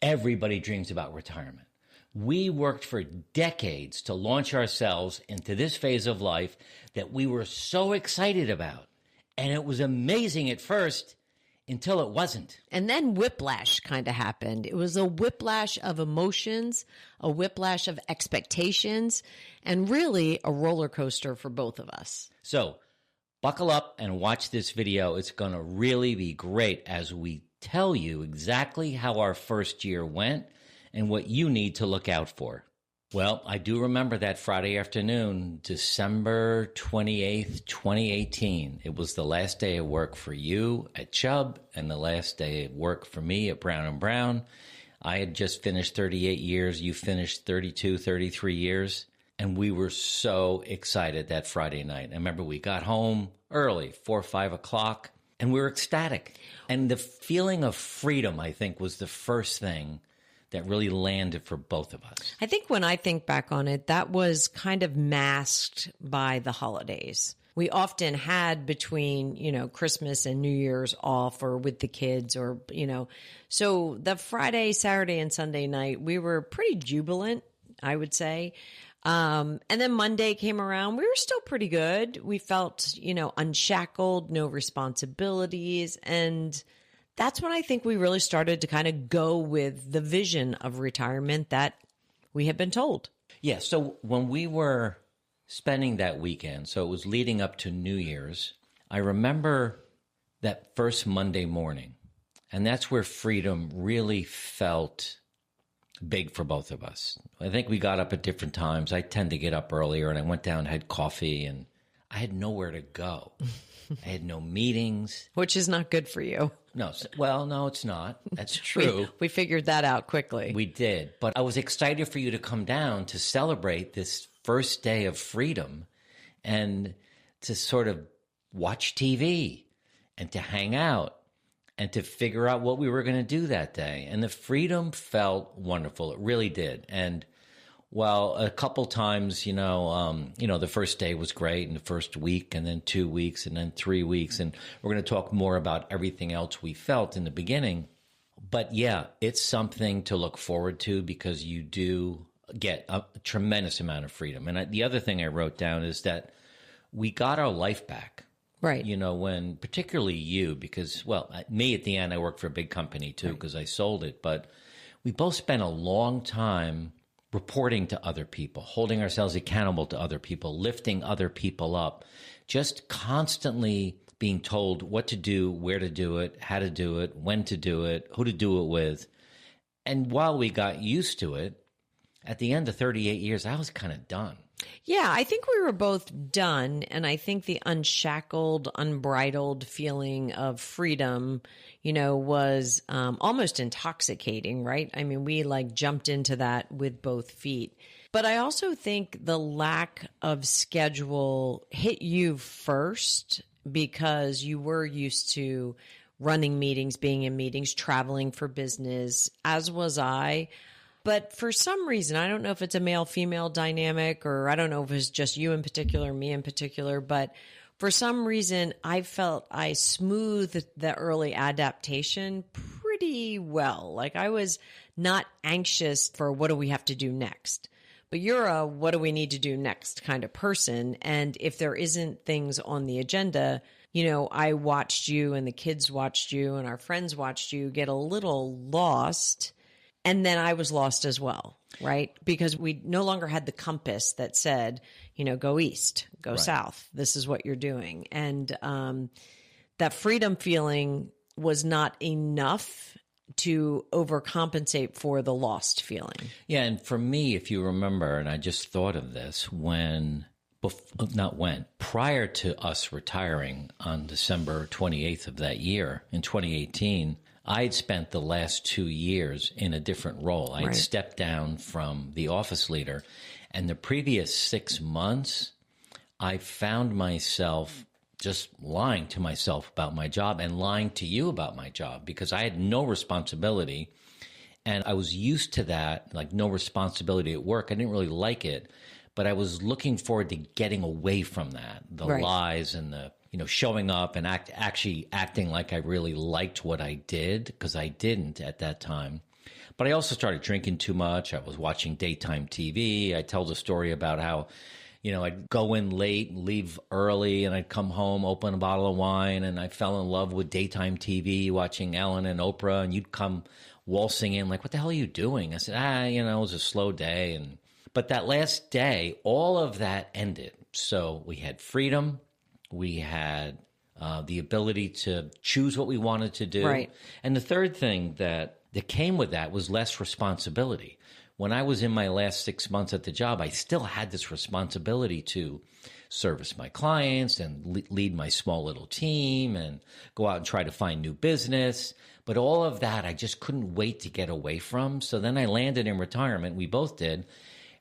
Everybody dreams about retirement. We worked for decades to launch ourselves into this phase of life that we were so excited about. And it was amazing at first until it wasn't. And then whiplash kind of happened. It was a whiplash of emotions, a whiplash of expectations, and really a roller coaster for both of us. So buckle up and watch this video. It's going to really be great as we tell you exactly how our first year went and what you need to look out for. Well, I do remember that Friday afternoon, December 28th, 2018. It was the last day of work for you at Chubb and the last day of work for me at Brown & Brown. I had just finished 38 years. You finished 32, 33 years. And we were so excited that Friday night. I remember we got home early, 4 or 5 o'clock, and we were ecstatic. And the feeling of freedom, I think, was the first thing that really landed for both of us. I think when I think back on it, that was kind of masked by the holidays. We often had between, Christmas and New Year's off or with the kids or, so the Friday, Saturday, and Sunday night, we were pretty jubilant, I would say. And then Monday came around. We were still pretty good. We felt, unshackled, no responsibilities. And that's when I think we really started to kind of go with the vision of retirement that we had been told. Yeah. So when we were spending that weekend, so it was leading up to New Year's, I remember that first Monday morning, and that's where freedom really felt big for both of us. I think we got up at different times. I tend to get up earlier, and I went down, had coffee, and I had nowhere to go. I had no meetings. Which is not good for you. No. Well, no, it's not. That's true. We figured that out quickly. We did. But I was excited for you to come down to celebrate this first day of freedom and to sort of watch TV and to hang out and to figure out what we were going to do that day. And the freedom felt wonderful. It really did. And while a couple times, the first day was great and the first week and then 2 weeks and then 3 weeks. And we're going to talk more about everything else we felt in the beginning. But yeah, it's something to look forward to because you do get a tremendous amount of freedom. And the other thing I wrote down is that we got our life back. Right. When particularly you, because, me at the end, I worked for a big company too because I sold it. But we both spent a long time reporting to other people, holding ourselves accountable to other people, lifting other people up, just constantly being told what to do, where to do it, how to do it, when to do it, who to do it with. And while we got used to it, at the end of 38 years, I was kind of done. Yeah, I think we were both done. And I think the unshackled, unbridled feeling of freedom, was almost intoxicating, right? I mean, we jumped into that with both feet. But I also think the lack of schedule hit you first because you were used to running meetings, being in meetings, traveling for business, as was I. But for some reason, I don't know if it's a male-female dynamic or I don't know if it's just you in particular, me in particular, but for some reason, I felt I smoothed the early adaptation pretty well. I was not anxious for what do we have to do next. But you're a what do we need to do next kind of person. And if there isn't things on the agenda, I watched you and the kids watched you and our friends watched you get a little lost. And then I was lost as well, right? Because we no longer had the compass that said, go east, go south. This is what you're doing. And that freedom feeling was not enough to overcompensate for the lost feeling. Yeah, and for me, if you remember, and I just thought of this, prior to us retiring on December 28th of that year in 2018, I'd spent the last 2 years in a different role. I'd stepped down from the office leader. And the previous 6 months, I found myself just lying to myself about my job and lying to you about my job because I had no responsibility. And I was used to that, no responsibility at work. I didn't really like it. But I was looking forward to getting away from that, the lies and the showing up and actually acting like I really liked what I did, because I didn't at that time. But I also started drinking too much. I was watching daytime TV. I tell the story about how, I'd go in late, leave early, and I'd come home, open a bottle of wine, and I fell in love with daytime TV, watching Ellen and Oprah, and you'd come waltzing in like, what the hell are you doing? I said, it was a slow day. But that last day, all of that ended. So we had freedom. We had the ability to choose what we wanted to do. Right. And the third thing that came with that was less responsibility. When I was in my last 6 months at the job, I still had this responsibility to service my clients and lead my small little team and go out and try to find new business. But all of that, I just couldn't wait to get away from. So then I landed in retirement. We both did. And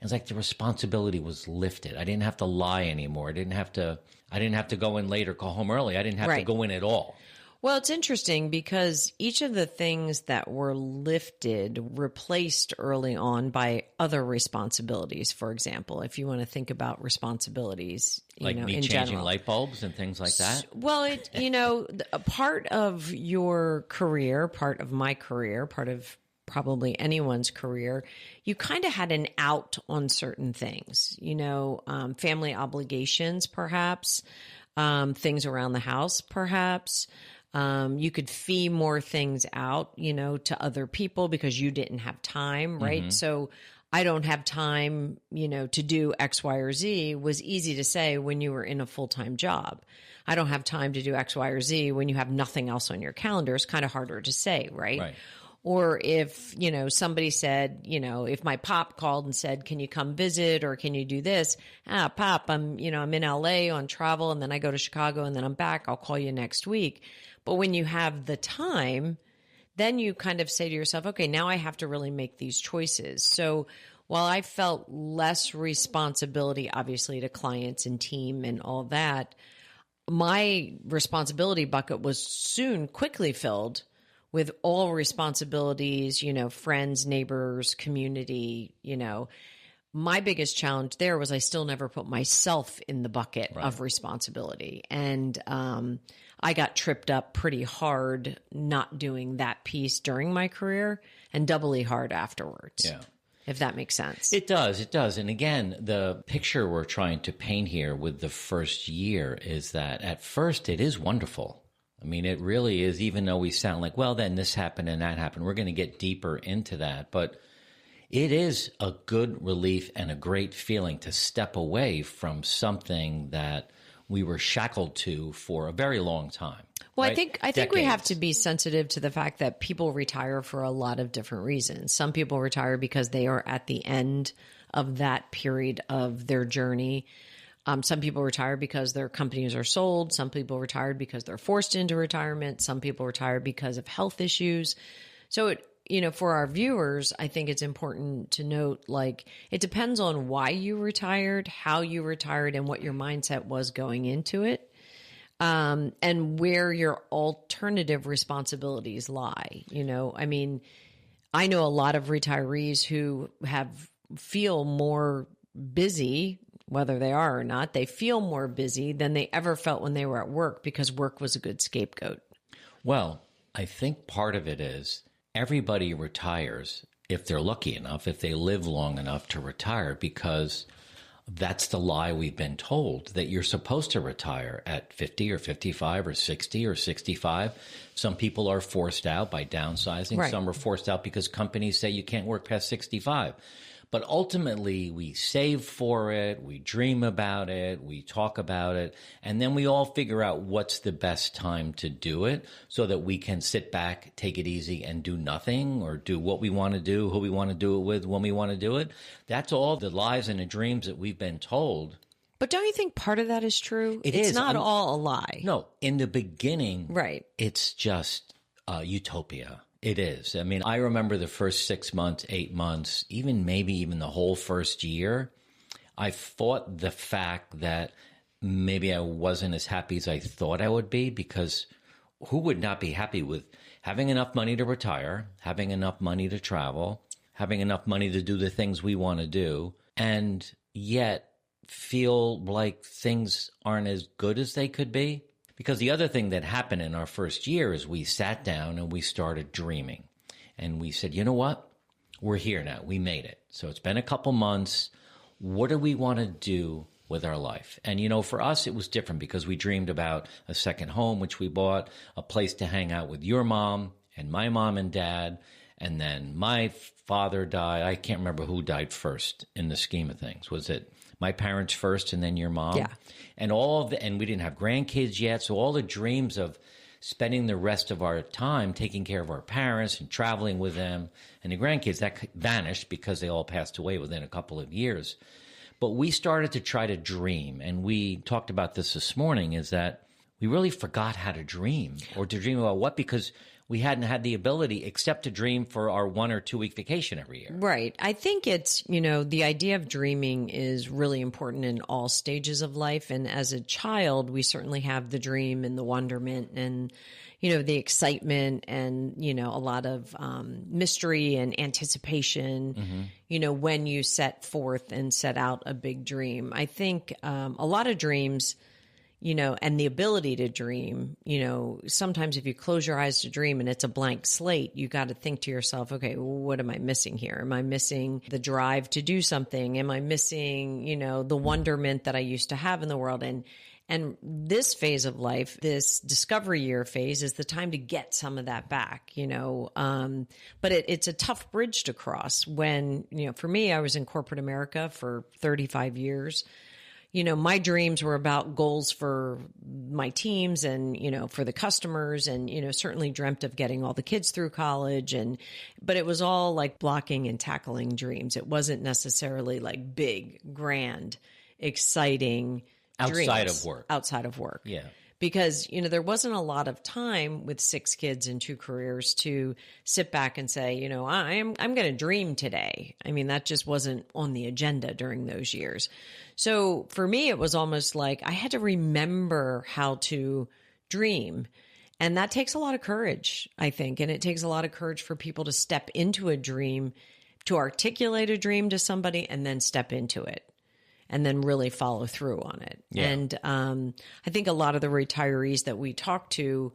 it's like the responsibility was lifted. I didn't have to lie anymore. I didn't have to go in late or go home early. I didn't have to go in at all. Well, it's interesting because each of the things that were lifted replaced early on by other responsibilities. For example, if you want to think about responsibilities, like me in changing general. light bulbs and things like that. Well, a part of your career, part of my career, part of probably anyone's career, you kind of had an out on certain things, family obligations, perhaps, things around the house, perhaps. You could fee more things out, to other people because you didn't have time, right? Mm-hmm. So I don't have time, to do X, Y, or Z was easy to say when you were in a full-time job. I don't have time to do X, Y, or Z when you have nothing else on your calendar. It's kind of harder to say, right? Or if, somebody said, if my pop called and said, can you come visit or can you do this? Pop, I'm in LA on travel and then I go to Chicago and then I'm back. I'll call you next week. But when you have the time, then you kind of say to yourself, okay, now I have to really make these choices. So while I felt less responsibility, obviously, to clients and team and all that, my responsibility bucket was quickly filled with all responsibilities, friends, neighbors, community, My biggest challenge there was I still never put myself in the bucket of responsibility. And I got tripped up pretty hard not doing that piece during my career and doubly hard afterwards. Yeah. If that makes sense. It does. And again, the picture we're trying to paint here with the first year is that at first it is wonderful. I mean, it really is, even though we sound like, well, then this happened and that happened. We're going to get deeper into that. But it is a good relief and a great feeling to step away from something that we were shackled to for a very long time. Well, right? I think we have to be sensitive to the fact that people retire for a lot of different reasons. Some people retire because they are at the end of that period of their journey. Some people retire because their companies are sold. Some people retired because they're forced into retirement. Some people retire because of health issues. So for our viewers, I think it's important to note, it depends on why you retired, how you retired, and what your mindset was going into it, and where your alternative responsibilities lie. I know a lot of retirees who feel more busy, whether they are or not. They feel more busy than they ever felt when they were at work because work was a good scapegoat. Well, I think part of it is everybody retires if they're lucky enough, if they live long enough to retire, because that's the lie we've been told, that you're supposed to retire at 50 or 55 or 60 or 65. Some people are forced out by downsizing. Right. Some are forced out because companies say you can't work past 65. But ultimately, we save for it, we dream about it, we talk about it, and then we all figure out what's the best time to do it so that we can sit back, take it easy, and do nothing, or do what we want to do, who we want to do it with, when we want to do it. That's all the lies and the dreams that we've been told. But don't you think part of that is true? It's not all a lie. No, in the beginning, right? It's just utopia. It is. I mean, I remember the first 6 months, 8 months, maybe even the whole first year, I fought the fact that maybe I wasn't as happy as I thought I would be, because who would not be happy with having enough money to retire, having enough money to travel, having enough money to do the things we want to do, and yet feel like things aren't as good as they could be? Because the other thing that happened in our first year is we sat down and we started dreaming. And we said, you know what? We're here now. We made it. So it's been a couple months. What do we want to do with our life? And, for us, it was different because we dreamed about a second home, which we bought, a place to hang out with your mom and my mom and dad. And then my father died. I can't remember who died first in the scheme of things. Was it my parents first and then your mom? Yeah. And and we didn't have grandkids yet. So all the dreams of spending the rest of our time taking care of our parents and traveling with them and the grandkids, that vanished because they all passed away within a couple of years. But we started to try to dream. And we talked about this morning, is that we really forgot how to dream, or to dream about what, because we hadn't had the ability except to dream for our 1 or 2 week vacation every year. Right. I think it's, the idea of dreaming is really important in all stages of life. And as a child, we certainly have the dream and the wonderment and, the excitement and, a lot of mystery and anticipation, when you set forth and set out a big dream. I think a lot of dreams, and the ability to dream, sometimes if you close your eyes to dream and it's a blank slate, you got to think to yourself, okay, what am I missing here? Am I missing the drive to do something? Am I missing, the wonderment that I used to have in the world? And this phase of life, this discovery year phase, is the time to get some of that back, but it's a tough bridge to cross when, for me, I was in corporate America for 35 years. My dreams were about goals for my teams and, for the customers, and, certainly dreamt of getting all the kids through college. But it was all like blocking and tackling dreams. It wasn't necessarily like big, grand, exciting outside dreams of work. Outside of work. Yeah. Because, there wasn't a lot of time with 6 kids and 2 careers to sit back and say, I'm going to dream today. I mean, that just wasn't on the agenda during those years. So for me, it was almost like I had to remember how to dream. And that takes a lot of courage, I think. And it takes a lot of courage for people to step into a dream, to articulate a dream to somebody, and then step into it. And then really follow through on it. Yeah. And I think a lot of the retirees that we talk to,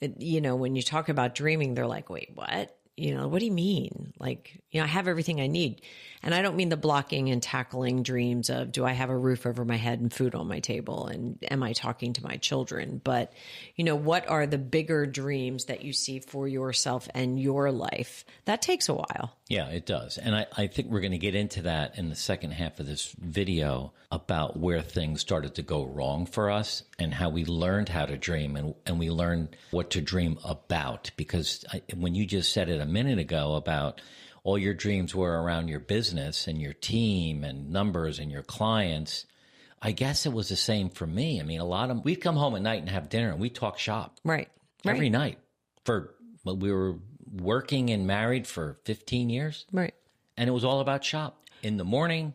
when you talk about dreaming, they're like, wait, what? What do you mean? Like, I have everything I need. And I don't mean the blocking and tackling dreams of, do I have a roof over my head and food on my table? And am I talking to my children? But, what are the bigger dreams that you see for yourself and your life? That takes a while. Yeah, it does. And I think we're going to get into that in the second half of this video about where things started to go wrong for us and how we learned how to dream and we learned what to dream about. Because when you just said it a minute ago about all your dreams were around your business and your team and numbers and your clients, I guess it was the same for me. I mean, we'd come home at night and have dinner and we'd talk shop. Right. Every night. We were working and married for 15 years. Right. And it was all about shop in the morning,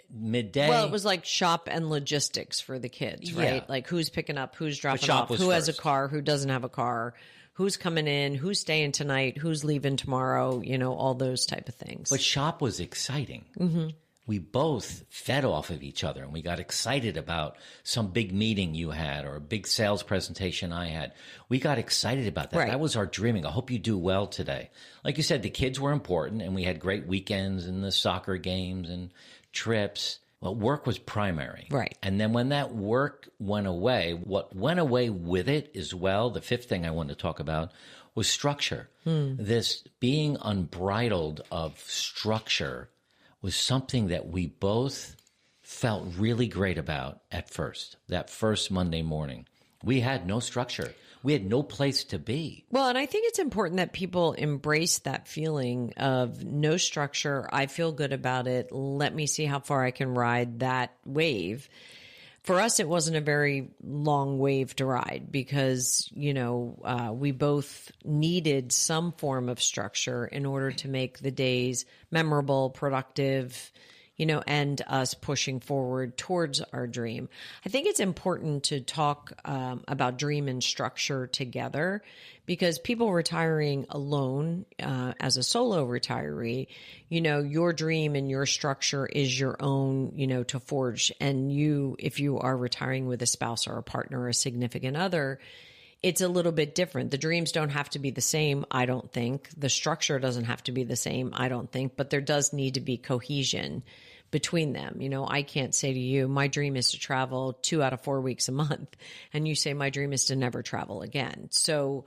midday. Well, it was like shop and logistics for the kids, right? Yeah. Like who's picking up, who's dropping off, who has a car, who doesn't have a car, who's coming in, who's staying tonight, who's leaving tomorrow, all those type of things. But shop was exciting. Mm-hmm. We both fed off of each other and we got excited about some big meeting you had or a big sales presentation I had. We got excited about that. Right. That was our dreaming. I hope you do well today. Like you said, the kids were important and we had great weekends and the soccer games and trips. Well, work was primary. Right. And then when that work went away, what went away with it as well, the fifth thing I wanted to talk about was structure. This being unbridled of structure was something that we both felt really great about at first, that first Monday morning. We had no structure. We had no place to be. Well, and I think it's important that people embrace that feeling of no structure. I feel good about it. Let me see how far I can ride that wave. For us, it wasn't a very long wave to ride because, we both needed some form of structure in order to make the days memorable, productive, and us pushing forward towards our dream. I think it's important to talk about dream and structure together because people retiring alone as a solo retiree, your dream and your structure is your own, to forge. And if you are retiring with a spouse or a partner or a significant other, it's a little bit different. The dreams don't have to be the same, I don't think. The structure doesn't have to be the same, I don't think, but there does need to be cohesion between them. You know, I can't say to you, my dream is to travel 2 out of 4 weeks a month. And you say, my dream is to never travel again. So,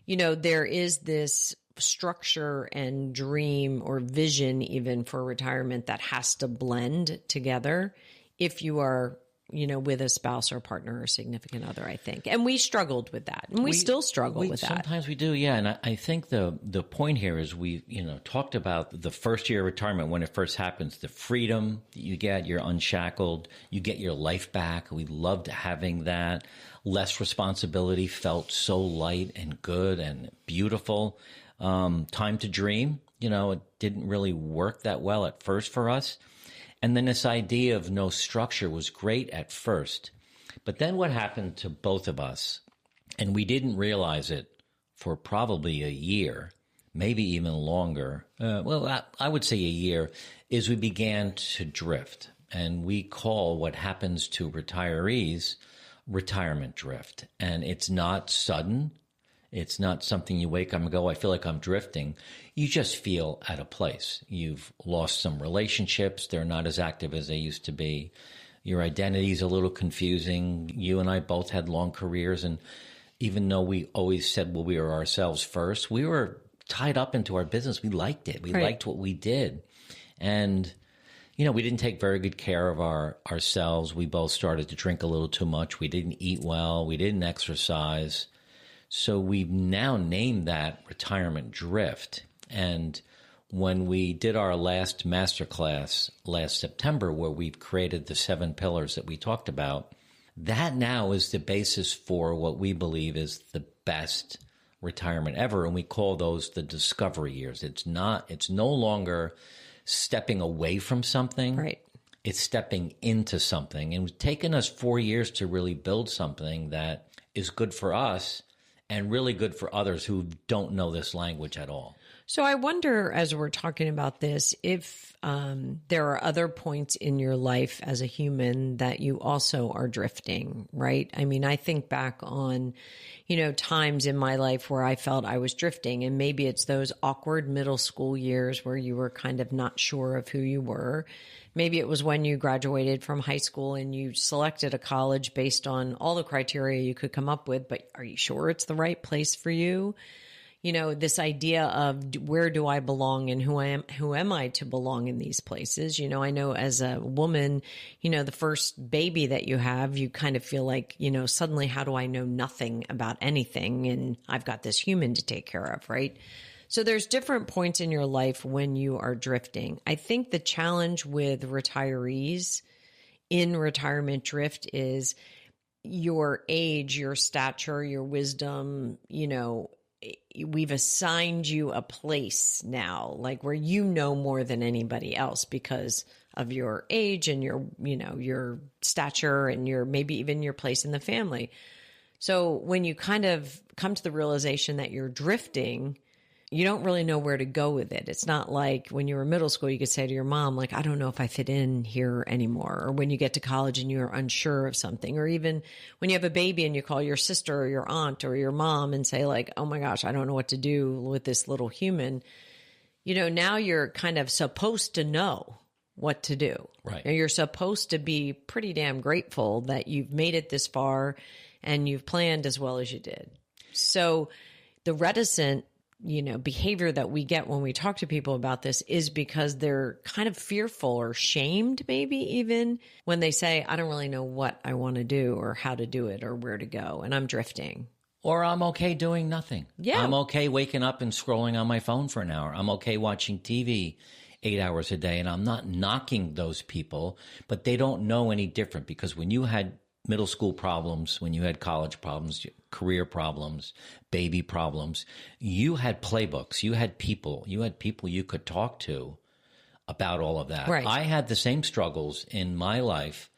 you know, there is this structure and dream or vision even for retirement that has to blend together if you are, you know, with a spouse or partner or significant other, I think. And we struggled with that. And we still struggle with that. Sometimes we do, yeah. And I think the point here is we, you know, talked about the first year of retirement when it first happens, the freedom that you get, you're unshackled, you get your life back. We loved having that. Less responsibility, felt so light and good and beautiful. Time to dream, you know, it didn't really work that well at first for us. And then this idea of no structure was great at first. But then what happened to both of us, and we didn't realize it for probably a year, maybe even longer, I would say a year, is we began to drift. And we call what happens to retirees retirement drift. And it's not sudden. It's not something you wake up and go, I feel like I'm drifting. You just feel at a place. You've lost some relationships. They're not as active as they used to be. Your identity is a little confusing. You and I both had long careers. And even though we always said, well, we were ourselves first, we were tied up into our business. We liked it. We liked what we did. And, you know, we didn't take very good care of ourselves. We both started to drink a little too much. We didn't eat well. We didn't exercise. So we've now named that retirement drift. And when we did our last masterclass last September, where we've created the 7 pillars that we talked about, that now is the basis for what we believe is the best retirement ever. And we call those the discovery years. It's no longer stepping away from something. Right. It's stepping into something. And it's taken us 4 years to really build something that is good for us and really good for others who don't know this language at all. So I wonder, as we're talking about this, if there are other points in your life as a human that you also are drifting, right? I mean, I think back on, you know, times in my life where I felt I was drifting, and maybe it's those awkward middle school years where you were kind of not sure of who you were. Maybe it was when you graduated from high school and you selected a college based on all the criteria you could come up with, but are you sure it's the right place for you? You know, this idea of where do I belong and who am I to belong in these places? You know, I know as a woman, you know, the first baby that you have, you kind of feel like, you know, suddenly how do I know nothing about anything? And I've got this human to take care of, right? So there's different points in your life when you are drifting. I think the challenge with retirees in retirement drift is your age, your stature, your wisdom. You know, we've assigned you a place now, like where you know more than anybody else because of your age and your, you know, your stature and your maybe even your place in the family. So when you kind of come to the realization that you're drifting, you don't really know where to go with it. It's not like when you were in middle school, you could say to your mom, like, I don't know if I fit in here anymore. Or when you get to college and you're unsure of something, or even when you have a baby and you call your sister or your aunt or your mom and say like, oh my gosh, I don't know what to do with this little human. You know, now you're kind of supposed to know what to do. Right. And you're supposed to be pretty damn grateful that you've made it this far and you've planned as well as you did. So the reticent, you know, behavior that we get when we talk to people about this is because they're kind of fearful or shamed, maybe even when they say, I don't really know what I want to do or how to do it or where to go. And I'm drifting. Or I'm okay doing nothing. Yeah. I'm okay waking up and scrolling on my phone for an hour. I'm okay watching TV 8 hours a day. And I'm not knocking those people, but they don't know any different because when you had middle school problems, when you had college problems, career problems, baby problems, you had playbooks, you had people you could talk to about all of that. Right. I had the same struggles in my life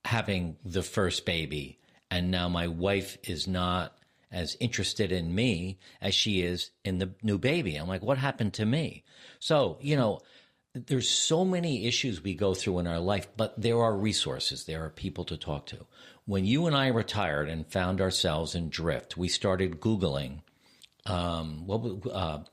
having the first baby, and now my wife is not as interested in me as she is in the new baby. I'm like, what happened to me? So, you know, there's so many issues we go through in our life, but there are resources. There are people to talk to. When you and I retired and found ourselves in drift, we started Googling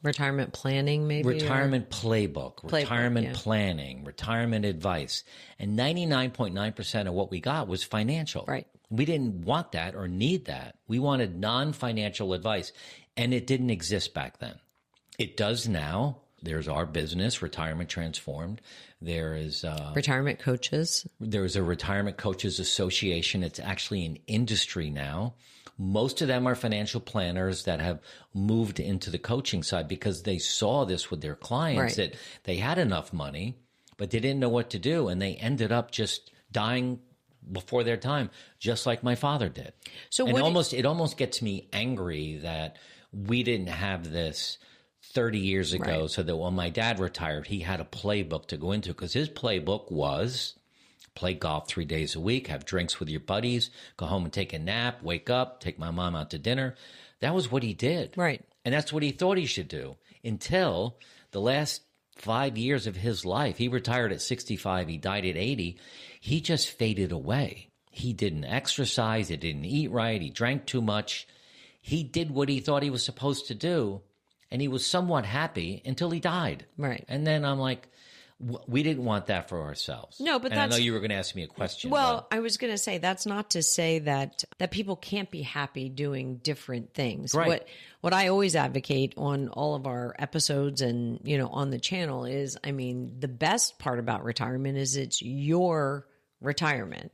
retirement planning, maybe retirement playbook, retirement yeah. planning, retirement advice, and 99.9% of what we got was financial. Right. We didn't want that or need that. We wanted non-financial advice, and it didn't exist back then. It does now. There's our business, Retirement Transformed. There is retirement coaches. There's a Retirement Coaches Association. It's actually an industry now. Most of them are financial planners that have moved into the coaching side because they saw this with their clients, right. that they had enough money, but they didn't know what to do. And they ended up just dying before their time, just like my father did. So and it almost gets me angry that we didn't have this 30 years ago, right. So that when my dad retired, he had a playbook to go into, because his playbook was play golf 3 days a week, have drinks with your buddies, go home and take a nap, wake up, take my mom out to dinner. That was what he did. Right. And that's what he thought he should do until the last 5 years of his life. He retired at 65. He died at 80. He just faded away. He didn't exercise. He didn't eat right. He drank too much. He did what he thought he was supposed to do. And he was somewhat happy until he died. Right. And then I'm like, we didn't want that for ourselves. No, but and that's... I know you were going to ask me a question. Well, I was going to say, that's not to say that people can't be happy doing different things. Right. What I always advocate on all of our episodes and, on the channel is, the best part about retirement is it's your retirement.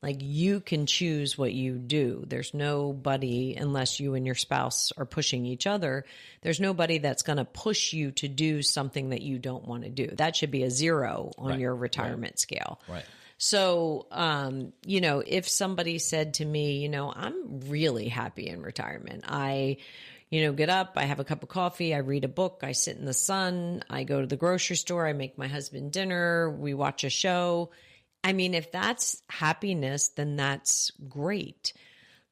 Like, you can choose what you do. There's nobody, unless you and your spouse are pushing each other, there's nobody that's going to push you to do something that you don't want to do. That should be a 0 on your retirement scale. Right. So, if somebody said to me, I'm really happy in retirement. I get up, I have a cup of coffee, I read a book, I sit in the sun, I go to the grocery store, I make my husband dinner, we watch a show. If that's happiness, then that's great.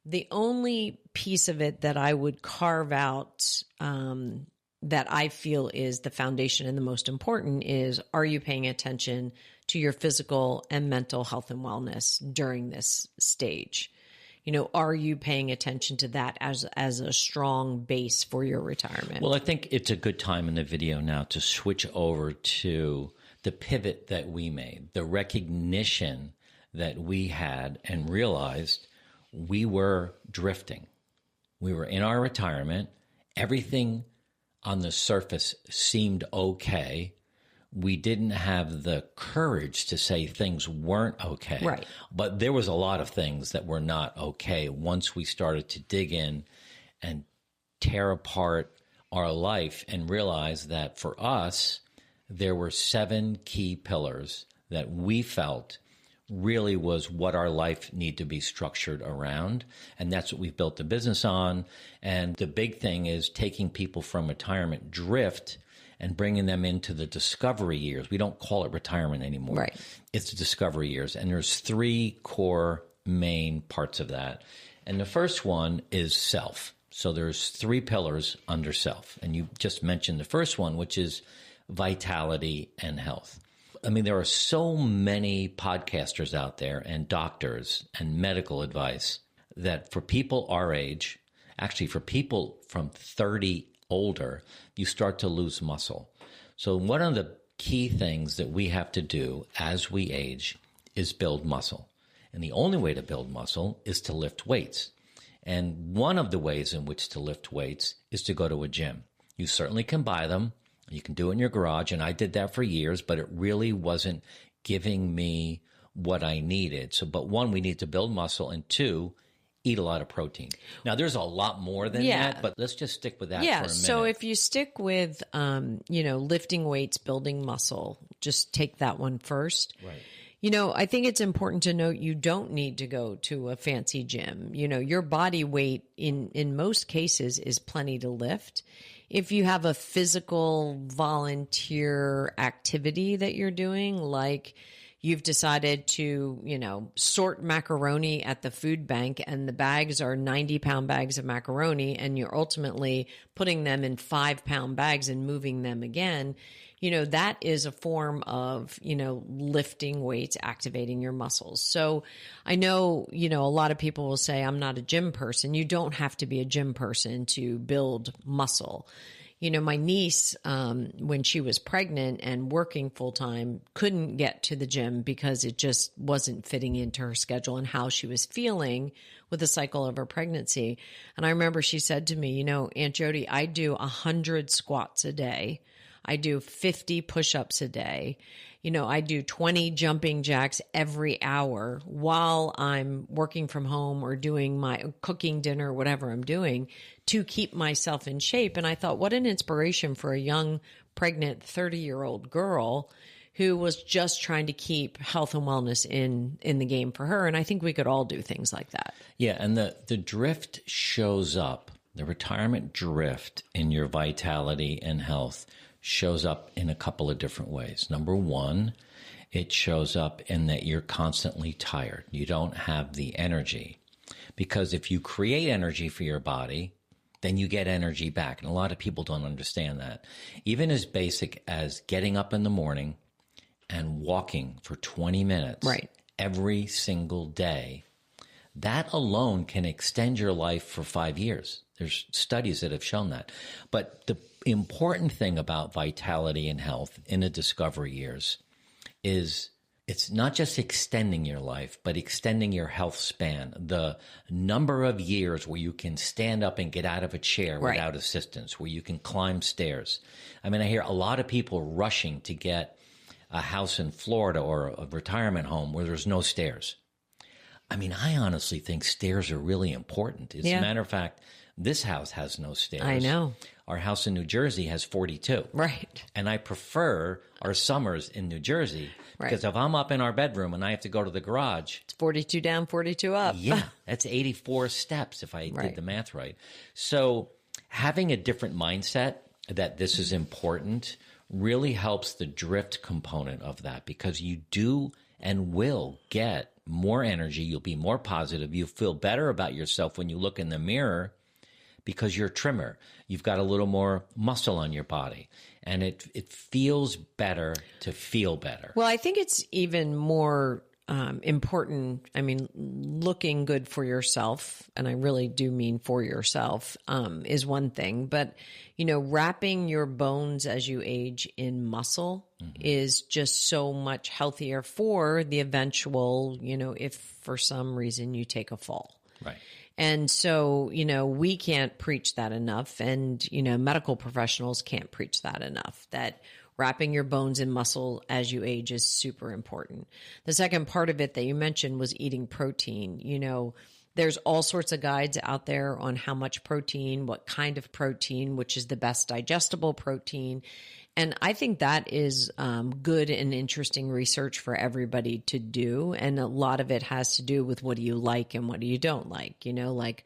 The only piece of it that I would carve out that I feel is the foundation and the most important is, are you paying attention to your physical and mental health and wellness during this stage? Are you paying attention to that as a strong base for your retirement? Well, I think it's a good time in the video now to switch over to the pivot that we made, the recognition that we had and realized we were drifting. We were in our retirement. Everything on the surface seemed okay. We didn't have the courage to say things weren't okay. Right. But there was a lot of things that were not okay once we started to dig in and tear apart our life and realize that for us, there were 7 key pillars that we felt really was what our life needed to be structured around. And that's what we've built the business on. And the big thing is taking people from retirement drift and bringing them into the discovery years. We don't call it retirement anymore. Right. It's the discovery years. And there's 3 core main parts of that. And the first one is self. So there's 3 pillars under self. And you just mentioned the first one, which is vitality and health. There are so many podcasters out there and doctors and medical advice that for people our age, actually for people from 30 older, you start to lose muscle. So one of the key things that we have to do as we age is build muscle. And the only way to build muscle is to lift weights. And one of the ways in which to lift weights is to go to a gym. You certainly can buy them. You can do it in your garage, and I did that for years, but it really wasn't giving me what I needed. So, but 1, we need to build muscle, and 2, eat a lot of protein. Now, there's a lot more than that, but let's just stick with that for a minute. So if you stick with, lifting weights, building muscle, just take that one first. Right. I think it's important to note you don't need to go to a fancy gym. Your body weight in most cases is plenty to lift. If you have a physical volunteer activity that you're doing, like you've decided to, sort macaroni at the food bank and the bags are 90-pound bags of macaroni and you're ultimately putting them in 5-pound bags and moving them again, that is a form of, lifting weights, activating your muscles. So I know, a lot of people will say, I'm not a gym person. You don't have to be a gym person to build muscle. My niece, when she was pregnant and working full time, couldn't get to the gym because it just wasn't fitting into her schedule and how she was feeling with the cycle of her pregnancy. And I remember she said to me, Aunt Jody, I do 100 squats a day. I do 50 push-ups a day. I do 20 jumping jacks every hour while I'm working from home or doing my cooking dinner, whatever I'm doing, to keep myself in shape. And I thought, what an inspiration for a young, pregnant 30-year-old girl who was just trying to keep health and wellness in the game for her. And I think we could all do things like that. Yeah, and the drift shows up, the retirement drift in your vitality and health shows up in a couple of different ways. Number one, it shows up in that you're constantly tired. You don't have the energy. Because if you create energy for your body, then you get energy back. And a lot of people don't understand that. Even as basic as getting up in the morning and walking for 20 minutes every single day, that alone can extend your life for 5 years. There's studies that have shown that. But the important thing about vitality and health in the discovery years is it's not just extending your life, but extending your health span. The number of years where you can stand up and get out of a chair without assistance, where you can climb stairs. I mean, I hear a lot of people rushing to get a house in Florida or a retirement home where there's no stairs. I mean, I honestly think stairs are really important. As a matter of fact, this house has no stairs. I know. Our house in New Jersey has 42. Right. And I prefer our summers in New Jersey because if I'm up in our bedroom and I have to go to the garage. It's 42 down, 42 up. Yeah, that's 84 steps if I did the math right. So having a different mindset that this is important really helps the drift component of that, because you do and will get more energy. You'll be more positive. You'll feel better about yourself when you look in the mirror because you're trimmer. You've got a little more muscle on your body, and it feels better to feel better. Well, I think it's even more important. I mean, looking good for yourself, and I really do mean for yourself, is one thing. But, wrapping your bones as you age in muscle is just so much healthier for the eventual, if for some reason you take a fall. Right. And so, we can't preach that enough. And, medical professionals can't preach that enough, that wrapping your bones in muscle as you age is super important. The second part of it that you mentioned was eating protein. There's all sorts of guides out there on how much protein, what kind of protein, which is the best digestible protein. And I think that is good and interesting research for everybody to do. And a lot of it has to do with what do you like and what do you don't like. Like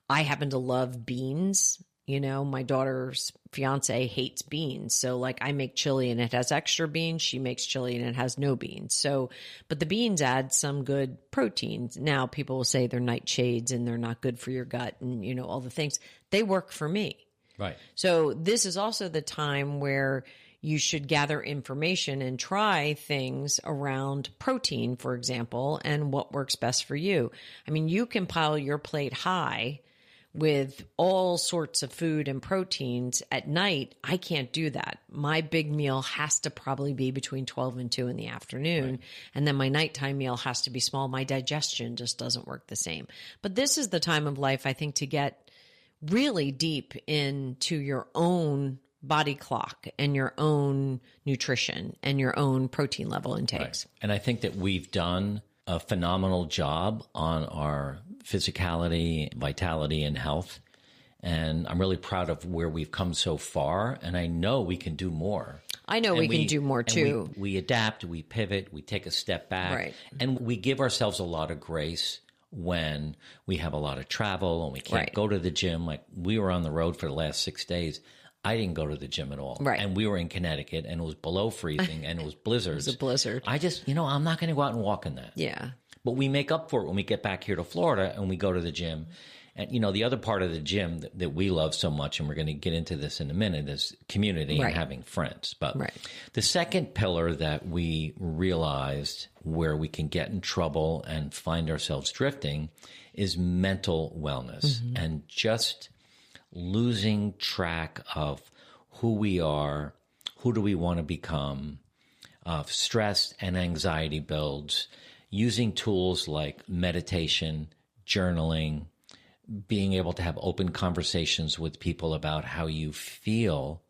I happen to love beans. My daughter's fiance hates beans. So like I make chili and it has extra beans. She makes chili and it has no beans. So, but the beans add some good proteins. Now people will say they're nightshades and they're not good for your gut and, all the things. They work for me. Right. So this is also the time where you should gather information and try things around protein, for example, and what works best for you. I mean, you can pile your plate high with all sorts of food and proteins at night. I can't do that. My big meal has to probably be between 12 and 2 in the afternoon. Right. And then my nighttime meal has to be small. My digestion just doesn't work the same. But this is the time of life, I think, to get really deep into your own body clock and your own nutrition and your own protein level intakes. Right. And I think that we've done a phenomenal job on our physicality, vitality, and health. And I'm really proud of where we've come so far. And I know we can do more. I know we can do more too. We adapt, we pivot, we take a step back. Right. And we give ourselves a lot of grace when we have a lot of travel and we can't go to the gym. Like we were on the road for the last 6 days. I didn't go to the gym at all. Right. And we were in Connecticut and it was below freezing and it was blizzards. It was a blizzard. I just, I'm not going to go out and walk in that. Yeah. But we make up for it when we get back here to Florida and we go to the gym. And, the other part of the gym that we love so much, and we're going to get into this in a minute, is community and having friends. But the second pillar that we realized where we can get in trouble and find ourselves drifting is mental wellness and just losing track of who we are, who do we want to become. Stress and anxiety builds, using tools like meditation, journaling, being able to have open conversations with people about how you feel,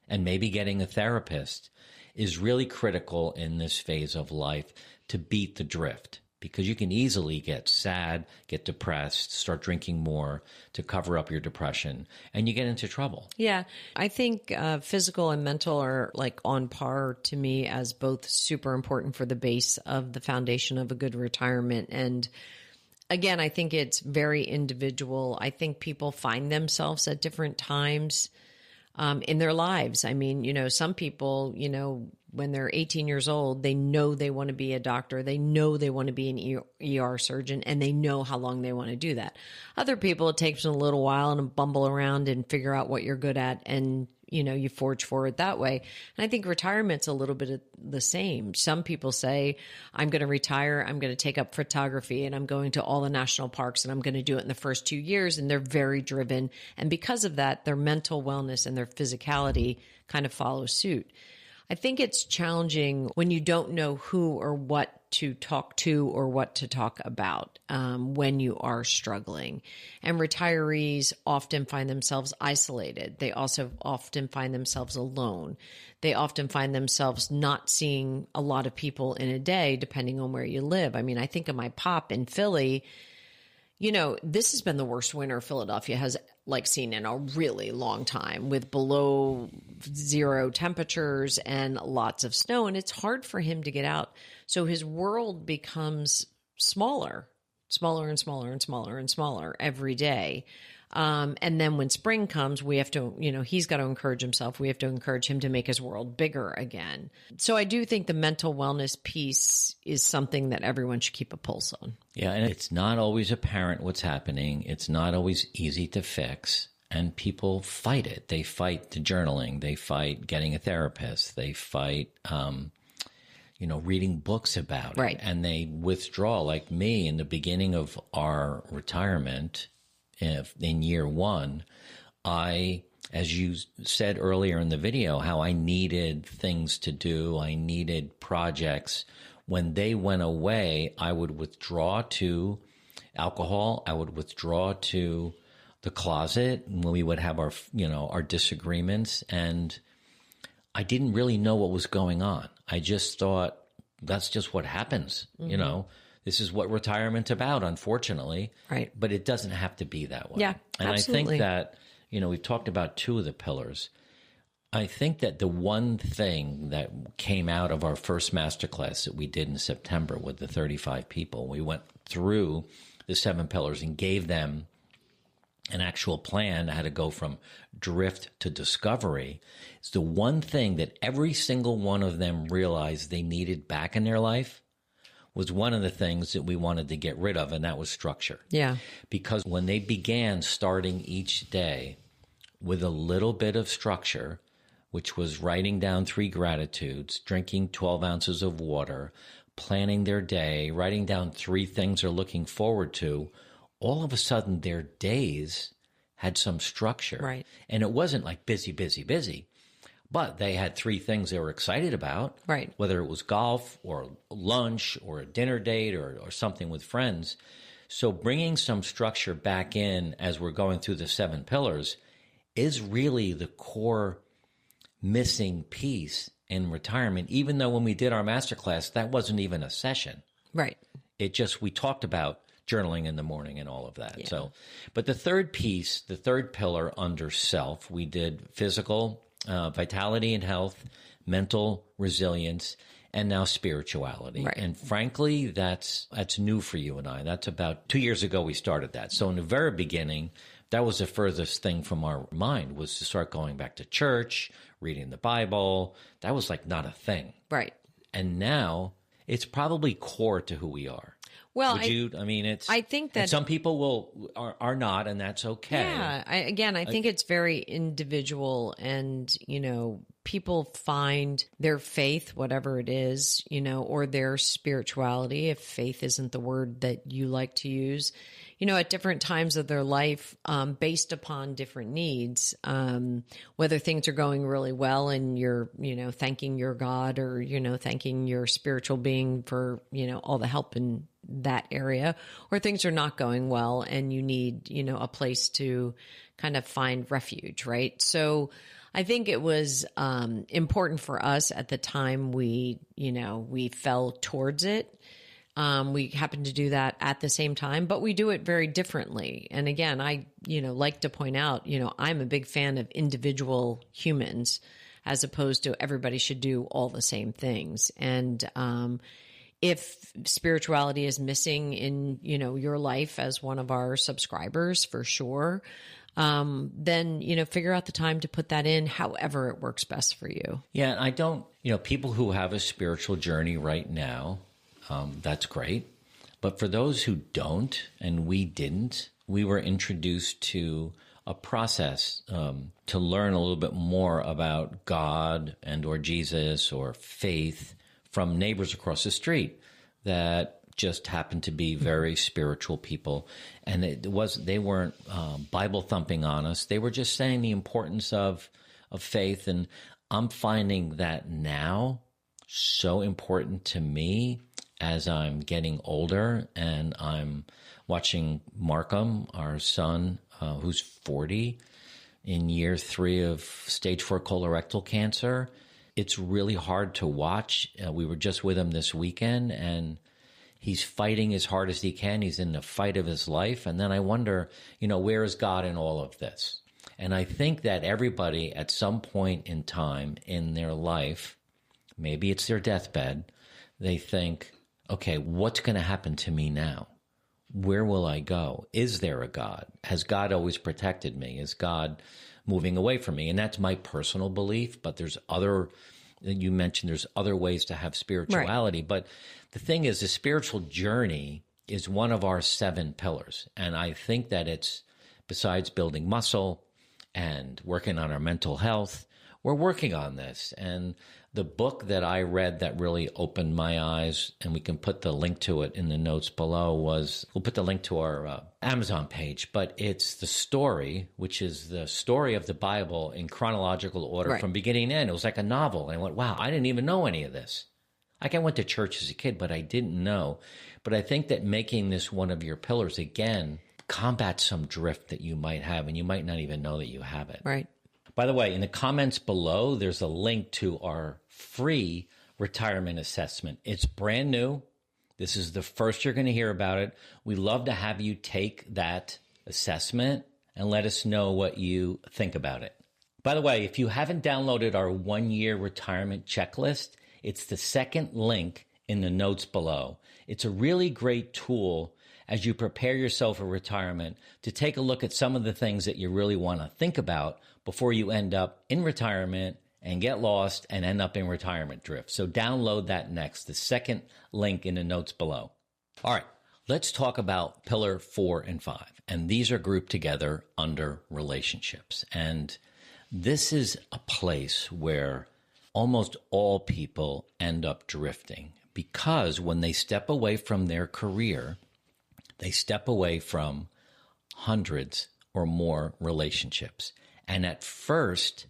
and maybe getting a therapist is really critical in this phase of life to beat the drift, because you can easily get sad, get depressed, start drinking more to cover up your depression, and you get into trouble. Yeah. I think physical and mental are like on par to me as both super important for the base of the foundation of a good retirement. And again, I think it's very individual. I think people find themselves at different times in their lives. I mean, some people, when they're 18 years old, they know they want to be a doctor. They know they want to be an ER surgeon, and they know how long they want to do that. Other people, it takes them a little while and bumble around and figure out what you're good at, and you forge forward that way. And I think retirement's a little bit of the same. Some people say, I'm going to retire, I'm going to take up photography, and I'm going to all the national parks, and I'm going to do it in the first 2 years. And they're very driven. And because of that, their mental wellness and their physicality kind of follow suit. I think it's challenging when you don't know who or what to talk to or what to talk about when you are struggling. And retirees often find themselves isolated. They also often find themselves alone. They often find themselves not seeing a lot of people in a day, depending on where you live. I mean, I think of my pop in Philly. This has been the worst winter Philadelphia has seen in a really long time, with below zero temperatures and lots of snow. And it's hard for him to get out. So his world becomes smaller and smaller and smaller and smaller every day. And then when spring comes, we have to, he's got to encourage himself. We have to encourage him to make his world bigger again. So I do think the mental wellness piece is something that everyone should keep a pulse on. Yeah, and it's not always apparent what's happening. It's not always easy to fix. And people fight it. They fight the journaling. They fight getting a therapist. They fight, reading books about it. Right. And they withdraw, like me in the beginning of our retirement. In year one, as you said earlier in the video, how I needed things to do, I needed projects. When they went away, I would withdraw to alcohol. I would withdraw to the closet when we would have our disagreements. And I didn't really know what was going on. I just thought that's just what happens, This is what retirement's about, unfortunately. Right. But it doesn't have to be that way. Yeah, and absolutely. I think that, we've talked about two of the pillars. I think that the one thing that came out of our first masterclass that we did in September with the 35 people, we went through the 7 pillars and gave them an actual plan how to go from drift to discovery. It's the one thing that every single one of them realized they needed back in their life was one of the things that we wanted to get rid of, and that was structure. Yeah. Because when they began starting each day with a little bit of structure, which was writing down 3 gratitudes, drinking 12 ounces of water, planning their day, writing down 3 things they're looking forward to, all of a sudden their days had some structure. Right. And it wasn't like busy, busy, busy. But they had 3 things they were excited about, right? Whether it was golf or lunch or a dinner date or something with friends. So bringing some structure back in as we're going through the 7 pillars is really the core missing piece in retirement, even though when we did our masterclass, that wasn't even a session. Right. We talked about journaling in the morning and all of that. Yeah. So, but the third piece, the third pillar under self, we did physical vitality and health, mental resilience, and now spirituality. Right. And frankly, that's new for you and I. That's about 2 years ago we started that. So in the very beginning, that was the furthest thing from our mind, was to start going back to church, reading the Bible. That was like not a thing. Right. And now it's probably core to who we are. Well, Would you? I mean, I think that and some people are not, and that's okay. Yeah. I think it's very individual, and, people find their faith, whatever it is, or their spirituality, if faith isn't the word that you like to use, at different times of their life, based upon different needs, whether things are going really well and you're, thanking your God, or, thanking your spiritual being for, all the help in that area, or things are not going well and you need, a place to kind of find refuge, right? So I think it was important for us at the time we fell towards it. We happened to do that at the same time, but we do it very differently. And again, I, like to point out, I'm a big fan of individual humans as opposed to everybody should do all the same things. And, if spirituality is missing in, your life as one of our subscribers, for sure, then, figure out the time to put that in however it works best for you. Yeah, I don't, people who have a spiritual journey right now, that's great. But for those who don't, and we didn't, we were introduced to a process to learn a little bit more about God and or Jesus or faith from neighbors across the street that just happened to be very spiritual people. And they weren't Bible thumping on us. They were just saying the importance of faith. And I'm finding that now so important to me as I'm getting older and I'm watching Markham, our son, who's 40, in year 3 of stage 4 colorectal cancer. It's really hard to watch. We were just with him this weekend, and he's fighting as hard as he can. He's in the fight of his life. And then I wonder, where is God in all of this? And I think that everybody at some point in time in their life, maybe it's their deathbed, they think, okay, what's going to happen to me now? Where will I go? Is there a God? Has God always protected me? Is God moving away from me? And that's my personal belief, but you mentioned there's other ways to have spirituality. Right. But the thing is, the spiritual journey is one of our 7 pillars. And I think that it's, besides building muscle and working on our mental health, we're working on this. And the book that I read that really opened my eyes, and we can put the link to it in the notes below, we'll put the link to our Amazon page, but it's The Story, which is the story of the Bible in chronological order, right, from beginning to end. It was like a novel. And I went, wow, I didn't even know any of this. Like, I went to church as a kid, but I didn't know. But I think that making this one of your pillars, again, combats some drift that you might have, and you might not even know that you have it. Right. By the way, in the comments below, there's a link to our free retirement assessment. It's brand new. This is the first you're going to hear about it. We love to have you take that assessment and let us know what you think about it. By the way, if you haven't downloaded our 1-year retirement checklist, it's the second link in the notes below. It's a really great tool as you prepare yourself for retirement to take a look at some of the things that you really want to think about before you end up in retirement and get lost and end up in retirement drift. So download that next, the second link in the notes below. All right, let's talk about pillar 4 and 5. And these are grouped together under relationships. And this is a place where almost all people end up drifting, because when they step away from their career, they step away from hundreds or more relationships. And at first,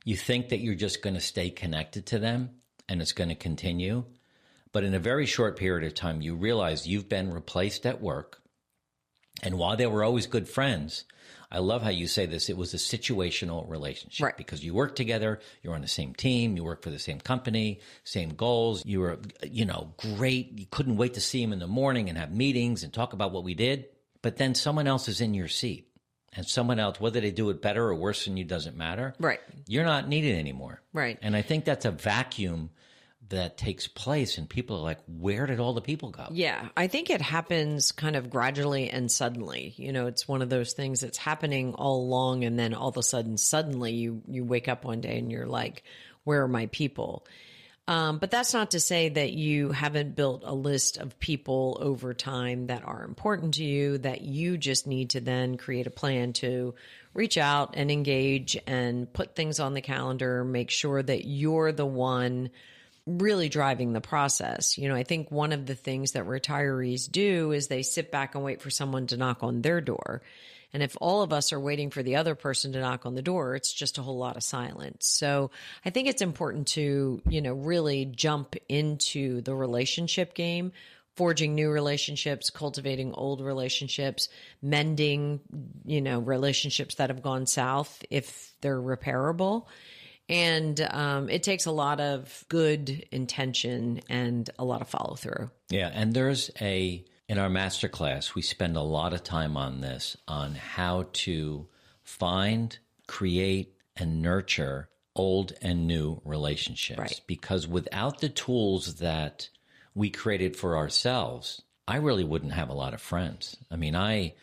you think that you're just going to stay connected to them and it's going to continue. But in a very short period of time, you realize you've been replaced at work. And while they were always good friends, I love how you say this, it was a situational relationship, right? Because you work together, you're on the same team, you work for the same company, same goals. You were, great. You couldn't wait to see him in the morning and have meetings and talk about what we did. But then someone else is in your seat. And someone else, whether they do it better or worse than you, doesn't matter. Right. You're not needed anymore. Right. And I think that's a vacuum that takes place, and people are like, where did all the people go? Yeah, I think it happens kind of gradually and suddenly. It's one of those things that's happening all along, and then all of a sudden, suddenly you wake up one day and you're like, where are my people? But that's not to say that you haven't built a list of people over time that are important to you, that you just need to then create a plan to reach out and engage and put things on the calendar, make sure that you're the one really driving the process. I think one of the things that retirees do is they sit back and wait for someone to knock on their door. And if all of us are waiting for the other person to knock on the door, it's just a whole lot of silence. So I think it's important to, really jump into the relationship game, forging new relationships, cultivating old relationships, mending, relationships that have gone south if they're repairable. And it takes a lot of good intention and a lot of follow through. Yeah. And in our masterclass, we spend a lot of time on this, on how to find, create, and nurture old and new relationships. Right. Because without the tools that we created for ourselves, I really wouldn't have a lot of friends. I mean, I,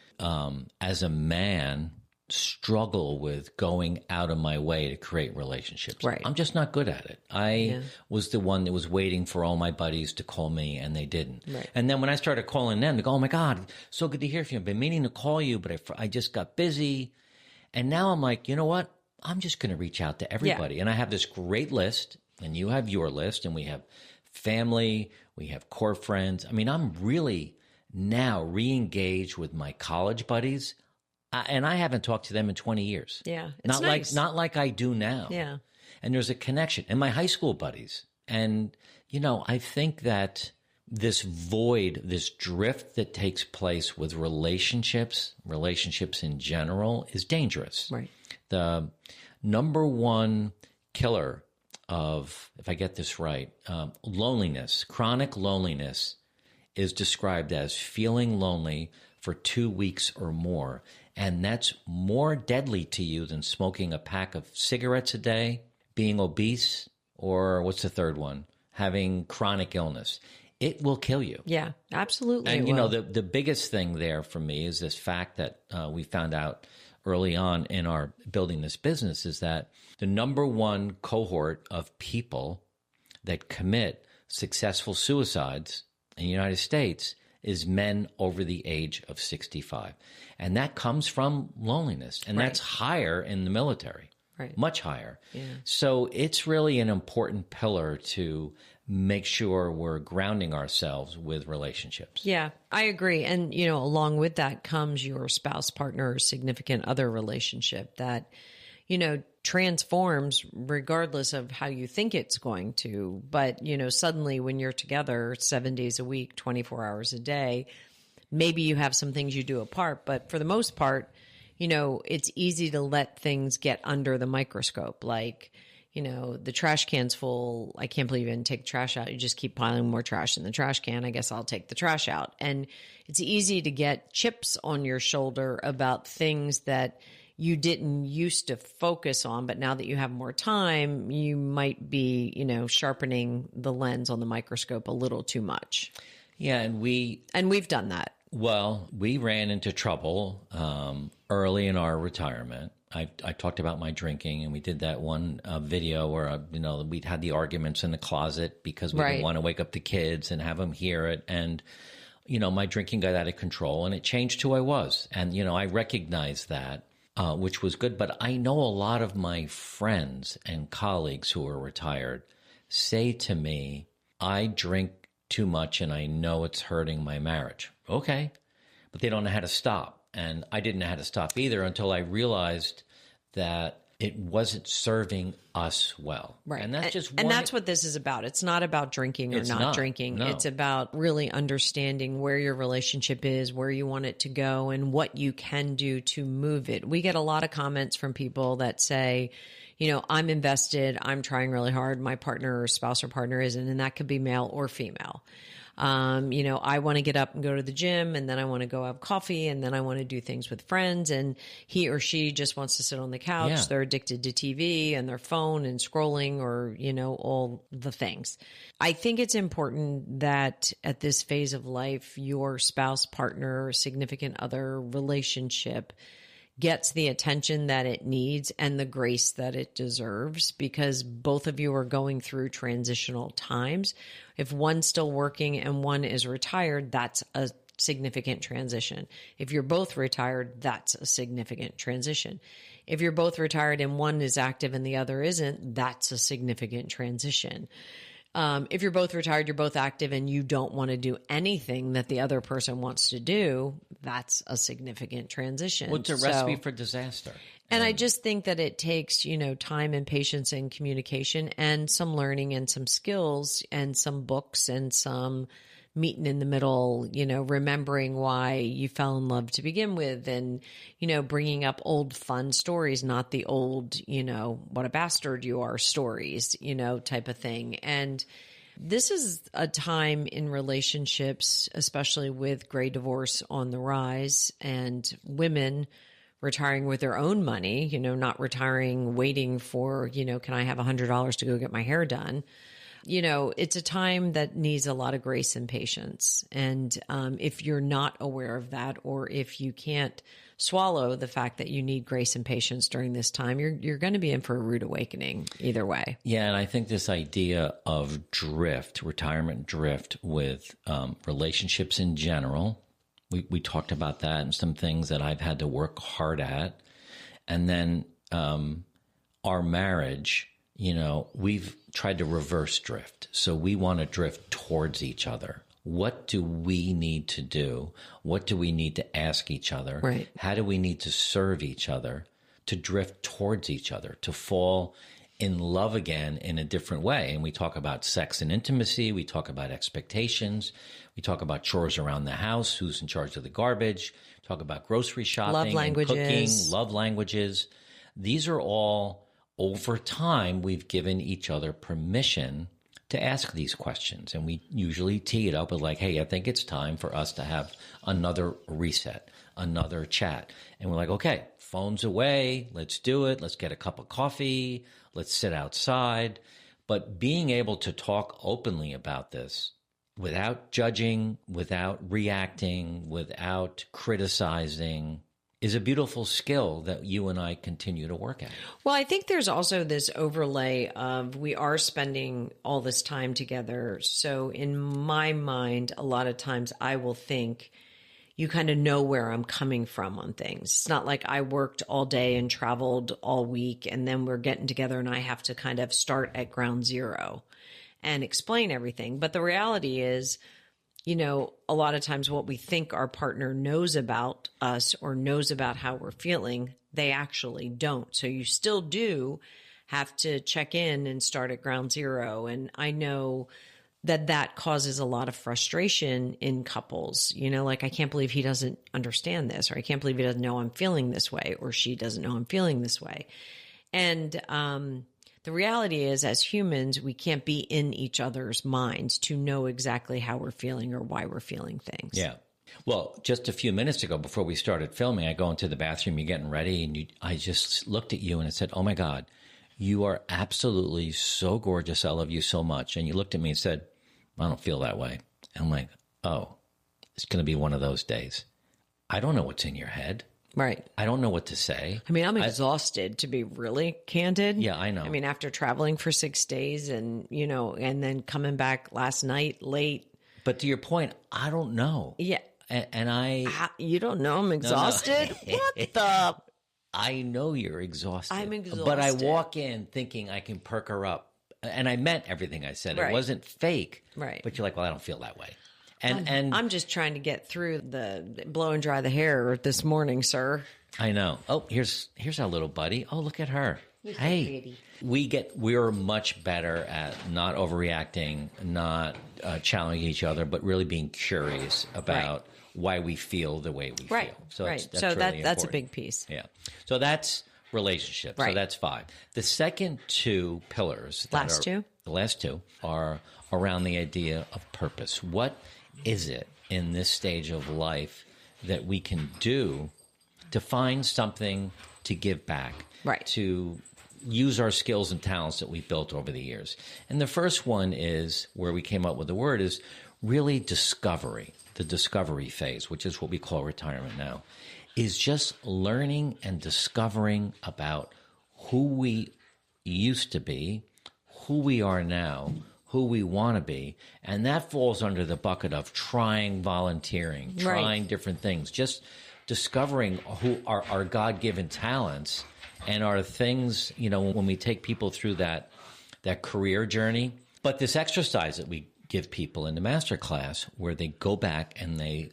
as a man, struggle with going out of my way to create relationships. Right. I'm just not good at it. I was the one that was waiting for all my buddies to call me, and they didn't. Right. And then when I started calling them, they go, "Oh my God, so good to hear from you. I've been meaning to call you, but I just got busy." And now I'm like, you know what? I'm just going to reach out to everybody. And I have this great list, and you have your list, and we have family, we have core friends. I mean, I'm really now re-engaged with my college buddies. And I haven't talked to them in 20 years. Yeah. It's nice. Not like I do now. Yeah. And there's a connection. And my high school buddies. And, I think that this void, this drift that takes place with relationships in general, is dangerous. Right. The number one killer of, if I get this right, loneliness, chronic loneliness, is described as feeling lonely for 2 weeks or more. And that's more deadly to you than smoking a pack of cigarettes a day, being obese, or what's the third one? Having chronic illness. It will kill you. Yeah, absolutely. And, the biggest thing there for me is this fact that we found out early on in our building this business is that the number one cohort of people that commit successful suicides in the United States is men over the age of 65. And that comes from loneliness. And that's higher in the military, much higher. Yeah. So it's really an important pillar to make sure we're grounding ourselves with relationships. Yeah, I agree. And, along with that comes your spouse, partner, or significant other relationship that, transforms regardless of how you think it's going to. But, suddenly when you're together 7 days a week, 24 hours a day, maybe you have some things you do apart. But for the most part, it's easy to let things get under the microscope. Like, the trash can's full. I can't believe you didn't take the trash out. You just keep piling more trash in the trash can. I guess I'll take the trash out. And it's easy to get chips on your shoulder about things that you didn't used to focus on, but now that you have more time, you might be, sharpening the lens on the microscope a little too much. Yeah, and we've done that. Well, we ran into trouble early in our retirement. I talked about my drinking, and we did that one video where we'd had the arguments in the closet because we didn't want to wake up the kids and have them hear it, and my drinking got out of control, and it changed who I was, and I recognized that. Which was good. But I know a lot of my friends and colleagues who are retired say to me, I drink too much and I know it's hurting my marriage. Okay. But they don't know how to stop. And I didn't know how to stop either until I realized that it wasn't serving us well. Right. And that's just and that's what this is about. It's not about drinking or not drinking. No. It's about really understanding where your relationship is, where you want it to go, and what you can do to move it. We get a lot of comments from people that say, I'm invested, I'm trying really hard, my partner or spouse or partner isn't, and that could be male or female. I want to get up and go to the gym, and then I want to go have coffee, and then I want to do things with friends, and he or she just wants to sit on the couch. Yeah. They're addicted to TV and their phone and scrolling, or, all the things. I think it's important that at this phase of life, your spouse, partner, significant other relationship gets the attention that it needs and the grace that it deserves, because both of you are going through transitional times. If one's still working and one is retired, that's a significant transition. If you're both retired, that's a significant transition. If you're both retired and one is active and the other isn't, that's a significant transition. If you're both retired, you're both active, and you don't want to do anything that the other person wants to do, that's a significant transition. Well, it's a recipe for disaster. And I just think that it takes, time and patience and communication and some learning and some skills and some books and some meeting in the middle, remembering why you fell in love to begin with, and, bringing up old fun stories, not the old, what a bastard you are stories, type of thing. And this is a time in relationships, especially with gray divorce on the rise and women retiring with their own money, not retiring, waiting for, can I have $100 to go get my hair done? It's a time that needs a lot of grace and patience. And if you're not aware of that, or if you can't swallow the fact that you need grace and patience during this time, you're going to be in for a rude awakening either way. Yeah, and I think this idea of retirement drift with relationships in general, we talked about that and some things that I've had to work hard at. And then our marriage, we've tried to reverse drift. So we want to drift towards each other. What do we need to do? What do we need to ask each other? Right. How do we need to serve each other to drift towards each other, to fall in love again in a different way? And we talk about sex and intimacy. We talk about expectations. We talk about chores around the house, who's in charge of the garbage. We talk about grocery shopping, love languages, and cooking, love languages. These are all, over time, we've given each other permission to ask these questions. And we usually tee it up with like, hey, I think it's time for us to have another reset, another chat. And we're like, okay, phone's away. Let's do it. Let's get a cup of coffee. Let's sit outside. But being able to talk openly about this without judging, without reacting, without criticizing, is a beautiful skill that you and I continue to work at. Well, I think there's also this overlay of we are spending all this time together. So in my mind, a lot of times I will think, you kind of know where I'm coming from on things. It's not like I worked all day and traveled all week and then we're getting together and I have to kind of start at ground zero and explain everything. But the reality is, a lot of times what we think our partner knows about us or knows about how we're feeling, they actually don't. So you still do have to check in and start at ground zero. And I know that causes a lot of frustration in couples. Like, I can't believe he doesn't understand this, or I can't believe he doesn't know I'm feeling this way, or she doesn't know I'm feeling this way. And the reality is, as humans, we can't be in each other's minds to know exactly how we're feeling or why we're feeling things. Yeah. Well, just a few minutes ago, before we started filming, I go into the bathroom, you're getting ready, and I just looked at you and I said, oh my God, you are absolutely so gorgeous. I love you so much. And you looked at me and said, I don't feel that way. And I'm like, oh, it's going to be one of those days. I don't know what's in your head. Right. I don't know what to say. I mean, I'm exhausted, to be really candid. Yeah, I know. I mean, after traveling for 6 days and, and then coming back last night late. But to your point, I don't know. Yeah. And you don't know I'm exhausted? No. What the? I know you're exhausted. I'm exhausted. But I walk in thinking I can perk her up. And I meant everything I said. Right. It wasn't fake. Right. But you're like, well, I don't feel that way. And I'm just trying to get through the blow and dry the hair this morning, sir. I know. Oh, here's our little buddy. Oh, look at her. You're so hey, pretty. we're much better at not overreacting, not challenging each other, but really being curious about why we feel the way we feel. So that's really that's a important. big piece. Yeah. So that's relationship. Right. So that's 5. The second 2 pillars, the last two are around the idea of purpose. What is it in this stage of life that we can do to find something to give back, to use our skills and talents that we've built over the years? And the first one is, where we came up with the word, is really discovery, the discovery phase, which is what we call retirement now. is just learning and discovering about who we used to be, who we are now, who we want to be. And that falls under the bucket of trying, volunteering, trying different things, just discovering who are our God-given talents and our things, you know, when we take people through that career journey. But this exercise that we give people in the masterclass where they go back and they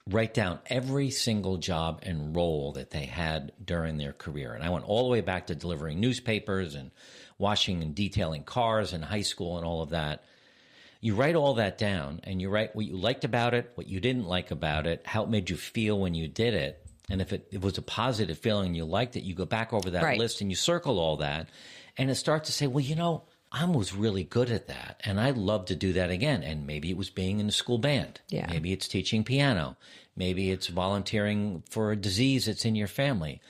write down every single job and role that they had during their career. And I went all the way back to delivering newspapers and washing and detailing cars in high school and all of that. You write all that down and you write what you liked about it, what you didn't like about it, how it made you feel when you did it. And if it was a positive feeling and you liked it, you go back over that list and you circle all that. And it starts to say, well, you know, I was really good at that, and I'd love to do that again. And maybe it was being in the school band. Yeah. Maybe it's teaching piano. Maybe it's volunteering for a disease that's in your family.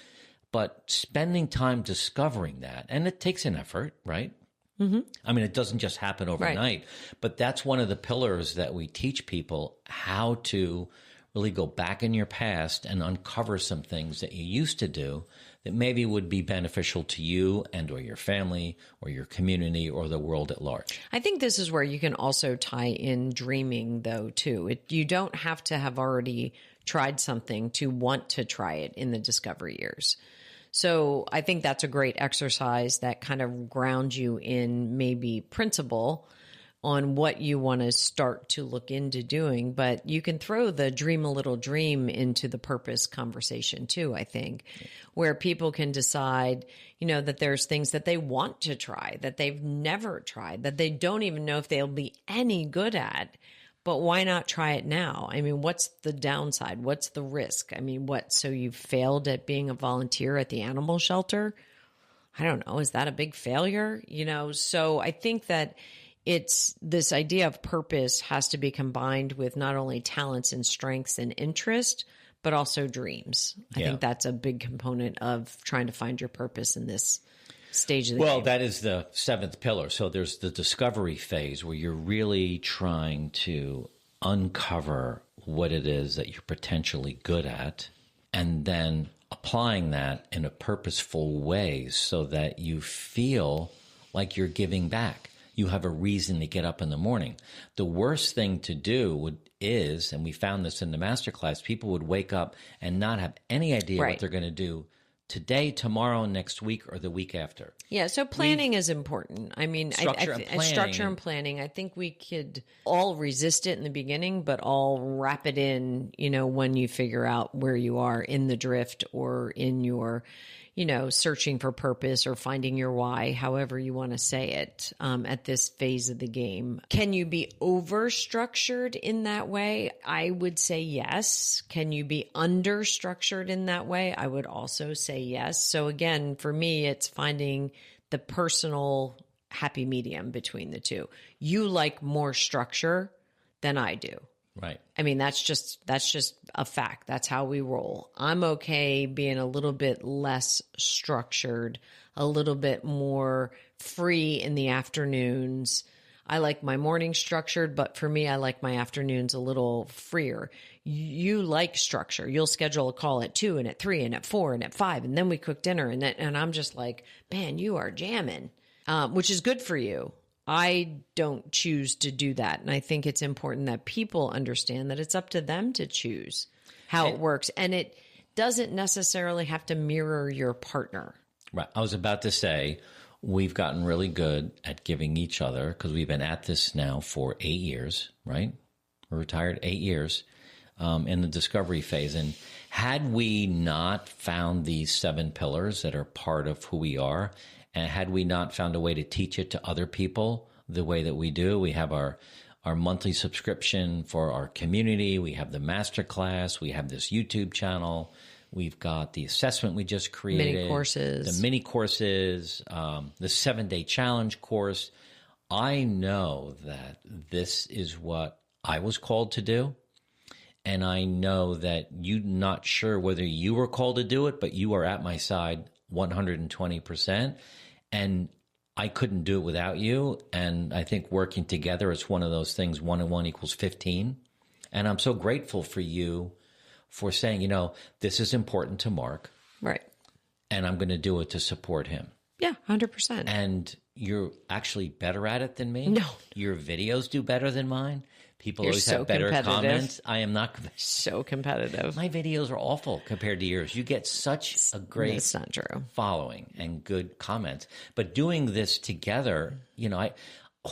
But spending time discovering that, and it takes an effort, right? Mm-hmm. I mean, it doesn't just happen overnight. But that's one of the pillars that we teach people, how to really go back in your past and uncover some things that you used to do that maybe would be beneficial to you and or your family or your community or the world at large. I think this is where you can also tie in dreaming, though, too. You don't have to have already tried something to want to try it in the discovery years. So I think that's a great exercise that kind of grounds you in maybe principle on what you want to start to look into doing. But you can throw the dream a little dream into the purpose conversation too, I think, where people can decide, you know, that there's things that they want to try, that they've never tried, that they don't even know if they'll be any good at. But why not try it now? I mean, what's the downside? What's the risk? I mean, so you failed at being a volunteer at the animal shelter? I don't know. Is that a big failure? You know, so I think that it's this idea of purpose has to be combined with not only talents and strengths and interest, but also dreams. I think that's a big component of trying to find your purpose in this stage of the game. Well, that is the seventh pillar. So there's the discovery phase where you're really trying to uncover what it is that you're potentially good at, and then applying that in a purposeful way so that you feel like you're giving back. You have a reason to get up in the morning. The worst thing to do is, and we found this in the masterclass, people would wake up and not have any idea what they're going to do today, tomorrow, next week, or the week after. Yeah, so planning is important. I mean, structure and planning. I think we could all resist it in the beginning, but all wrap it in, you know, when you figure out where you are in the drift or in your, you know, searching for purpose or finding your why, however you want to say it, at this phase of the game. Can you be over-structured in that way? I would say yes. Can you be under-structured in that way? I would also say yes. So again, for me, it's finding the personal happy medium between the two. You like more structure than I do. Right. I mean, that's just a fact. That's how we roll. I'm okay being a little bit less structured, a little bit more free in the afternoons. I like my morning structured, but for me, I like my afternoons a little freer. You like structure. You'll schedule a call at 2 and at 3 and at 4 and at 5, and then we cook dinner. And I'm just like, man, you are jamming, which is good for you. I don't choose to do that. And I think it's important that people understand that it's up to them to choose how it works. And it doesn't necessarily have to mirror your partner. Right. I was about to say, we've gotten really good at giving each other, because we've been at this now for 8 years, right? We're retired 8 years in the discovery phase. And had we not found these 7 pillars that are part of who we are, and had we not found a way to teach it to other people the way that we do, we have our monthly subscription for our community. We have the masterclass. We have this YouTube channel. We've got the assessment we just created. Mini courses. The mini courses, the 7-day challenge course. I know that this is what I was called to do. And I know that you're not sure whether you were called to do it, but you are at my side 120%. And I couldn't do it without you. And I think working together, it's one of those things, 1 and 1 equals 15. And I'm so grateful for you for saying, you know, this is important to Mark. Right. And I'm going to do it to support him. Yeah, 100%. And you're actually better at it than me. No. Your videos do better than mine. People You're always so have better competitive. comments. I am not. So competitive. My videos are awful compared to yours. You get such a great That's not true. following and good comments. But doing this together, you know,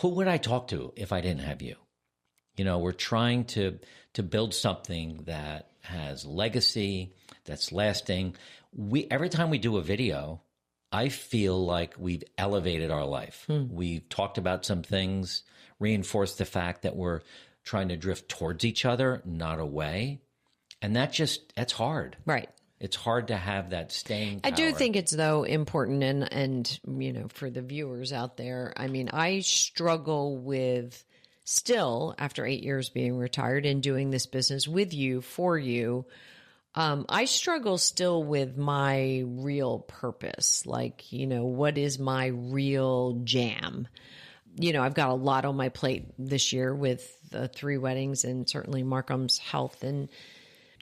who would I talk to if I didn't have you? You know, we're trying to build something that has legacy, that's lasting. Every time we do a video, I feel like we've elevated our life. We've talked about some things, reinforced the fact that we're trying to drift towards each other, not away. And that's hard. Right. It's hard to have that staying power. I do think it's, though, important and, you know, for the viewers out there, I mean, I struggle with still, after 8 years being retired and doing this business with you, for you, I struggle still with my real purpose. Like, you know, what is my real jam? You know, I've got a lot on my plate this year with the 3 weddings and certainly Markham's health and,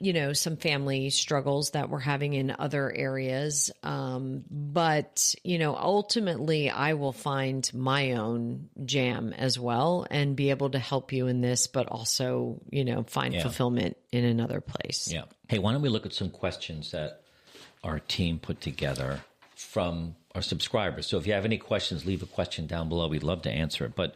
you know, some family struggles that we're having in other areas. But, you know, ultimately I will find my own jam as well and be able to help you in this, but also, you know, find fulfillment in another place. Yeah. Hey, why don't we look at some questions that our team put together from our subscribers. So if you have any questions, leave a question down below. We'd love to answer it. But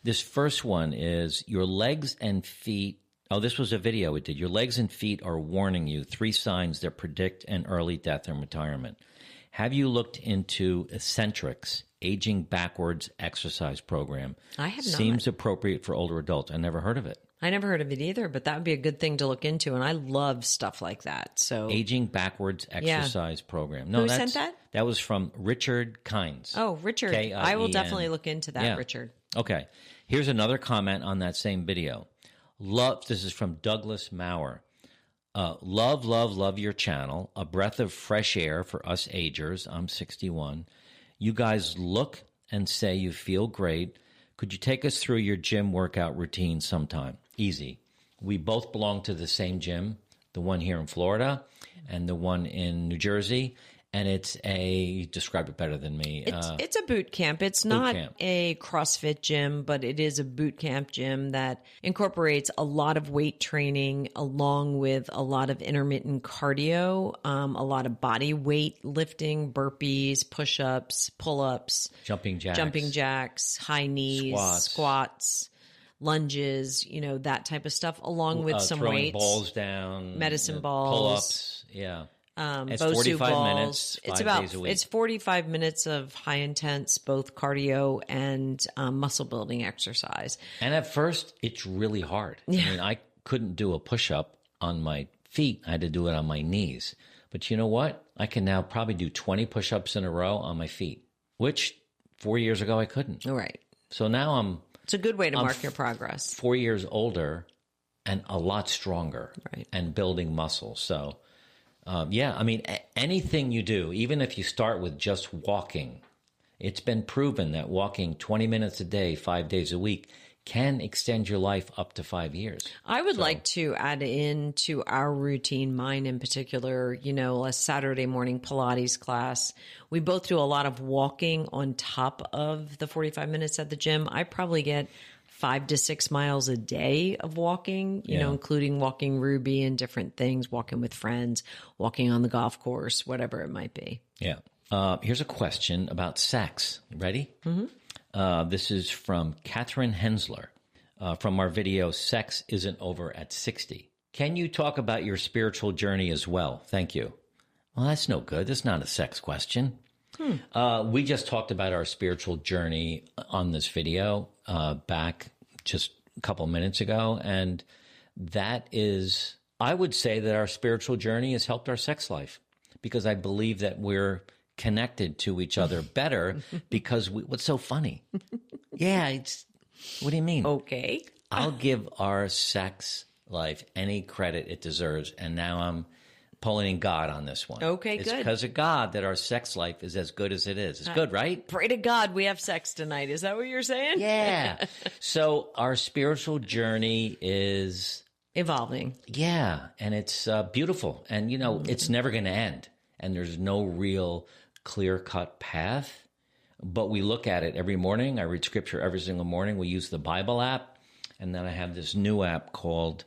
this first one is your legs and feet. Oh, this was a video we did. Your legs and feet are warning you 3 signs that predict an early death and retirement. Have you looked into Eccentrics, Aging Backwards exercise program? I have not. Seems appropriate for older adults. I never heard of it. I never heard of it either, but that would be a good thing to look into. And I love stuff like that. So Aging Backwards exercise program. No, who sent that? That was from Richard Kynes. Oh, Richard. K-I-E-N. I will definitely look into that, Richard. Okay. Here's another comment on that same video. Love. This is from Douglas Maurer. Love your channel. A breath of fresh air for us agers. I'm 61. You guys look and say you feel great. Could you take us through your gym workout routine sometime? Easy. We both belong to the same gym, the one here in Florida and the one in New Jersey. And it's you describe it better than me. It's a boot camp. It's not a CrossFit gym, but it is a boot camp gym that incorporates a lot of weight training along with a lot of intermittent cardio, a lot of body weight lifting, burpees, push-ups, pull-ups, jumping jacks, high knees, squats, lunges, you know, that type of stuff, along with some throwing weights. Balls down. Medicine balls. Pull-ups, yeah. It's Bosu 45 balls. minutes, 5 days a week. It's 45 minutes of high intense, both cardio and muscle building exercise. And at first, it's really hard. Yeah. I mean, I couldn't do a push-up on my feet. I had to do it on my knees. But you know what? I can now probably do 20 push-ups in a row on my feet, which 4 years ago I couldn't. All right. So now it's a good way to mark your progress. 4 years older and a lot stronger, right, and building muscle. So, I mean, anything you do, even if you start with just walking, it's been proven that walking 20 minutes a day, 5 days a week, can extend your life up to 5 years. I would like to add into our routine, mine in particular, you know, a Saturday morning Pilates class. We both do a lot of walking on top of the 45 minutes at the gym. I probably get 5 to 6 miles a day of walking, you know, including walking Ruby and different things, walking with friends, walking on the golf course, whatever it might be. Yeah. Here's a question about sex. Ready? Mm-hmm. This is from Catherine Hensler from our video, Sex Isn't Over at 60. Can you talk about your spiritual journey as well? Thank you. Well, that's no good. That's not a sex question. We just talked about our spiritual journey on this video back just a couple minutes ago. And that is, I would say that our spiritual journey has helped our sex life because I believe that we're connected to each other better because what's so funny? What do you mean? Okay. I'll give our sex life any credit it deserves. And now I'm pulling God on this one. Okay, it's good. It's because of God that our sex life is as good as it is. It's good, right? Pray to God we have sex tonight. Is that what you're saying? Yeah. So our spiritual journey is evolving. Yeah, and it's beautiful. And, you know, it's never going to end. And there's no real clear-cut path. But we look at it every morning. I read scripture every single morning. We use the Bible app. And then I have this new app called,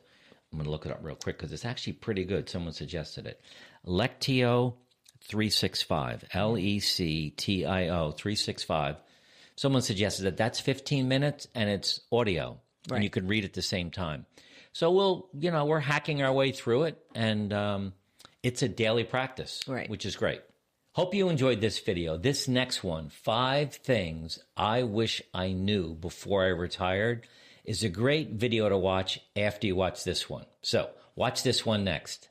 I'm going to look it up real quick because it's actually pretty good. Someone suggested it. Lectio 365, Lectio 365. Someone suggested that that's 15 minutes and it's audio. Right. And you can read at the same time. So we're hacking our way through it, and it's a daily practice, right, which is great. Hope you enjoyed this video. This next one, 5 things I wish I knew before I retired, is a great video to watch after you watch this one. So watch this one next.